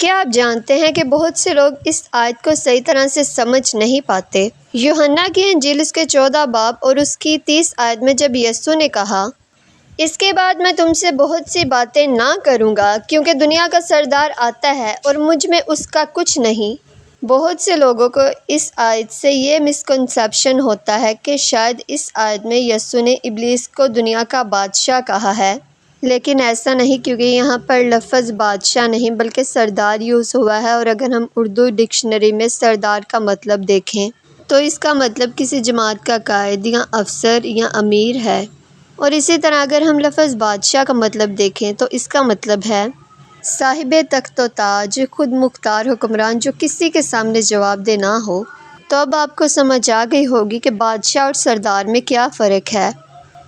کیا آپ جانتے ہیں کہ بہت سے لوگ اس آیت کو صحیح طرح سے سمجھ نہیں پاتے؟ یوحنا کی انجیل اس کے 14 باب اور اس کی 30 آیت میں جب یسوع نے کہا، اس کے بعد میں تم سے بہت سی باتیں نہ کروں گا کیونکہ دنیا کا سردار آتا ہے اور مجھ میں اس کا کچھ نہیں۔ بہت سے لوگوں کو اس آیت سے یہ مسکنسیپشن ہوتا ہے کہ شاید اس آیت میں یسوع نے ابلیس کو دنیا کا بادشاہ کہا ہے، لیکن ایسا نہیں، کیونکہ یہاں پر لفظ بادشاہ نہیں بلکہ سردار یوز ہوا ہے، اور اگر ہم اردو ڈکشنری میں سردار کا مطلب دیکھیں تو اس کا مطلب کسی جماعت کا قائد یا افسر یا امیر ہے، اور اسی طرح اگر ہم لفظ بادشاہ کا مطلب دیکھیں تو اس کا مطلب ہے صاحب تخت و تاج، خود مختار حکمران جو کسی کے سامنے جواب دہ نہ ہو۔ تو اب آپ کو سمجھ آ گئی ہوگی کہ بادشاہ اور سردار میں کیا فرق ہے،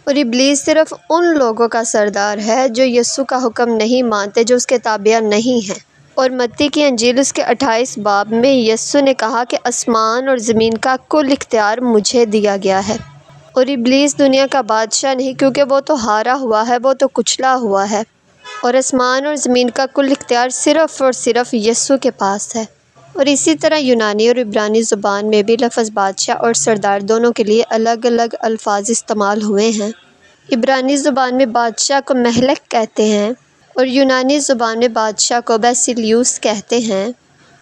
اور ابلیس صرف ان لوگوں کا سردار ہے جو یسوع کا حکم نہیں مانتے، جو اس کے تابع نہیں ہیں۔ اور متی کی انجیل اس کے 28 باب میں یسوع نے کہا کہ آسمان اور زمین کا کل اختیار مجھے دیا گیا ہے، اور ابلیس دنیا کا بادشاہ نہیں، کیونکہ وہ تو ہارا ہوا ہے، وہ تو کچلا ہوا ہے، اور آسمان اور زمین کا کل اختیار صرف اور صرف یسوع کے پاس ہے۔ اور اسی طرح یونانی اور عبرانی زبان میں بھی لفظ بادشاہ اور سردار دونوں کے لیے الگ الگ الفاظ استعمال ہوئے ہیں۔ عبرانی زبان میں بادشاہ کو ملک کہتے ہیں، اور یونانی زبان میں بادشاہ کو بیسیلیوس کہتے ہیں۔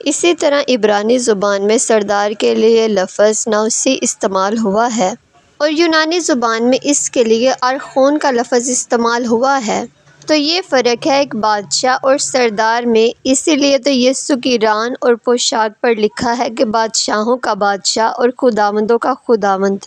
اسی طرح عبرانی زبان میں سردار کے لیے لفظ ناؤسی استعمال ہوا ہے، اور یونانی زبان میں اس کے لیے ارخون کا لفظ استعمال ہوا ہے۔ تو یہ فرق ہے ایک بادشاہ اور سردار میں، اسی لیے تو یسوع کی ران اور پوشاک پر لکھا ہے کہ بادشاہوں کا بادشاہ اور خداوندوں کا خداوند۔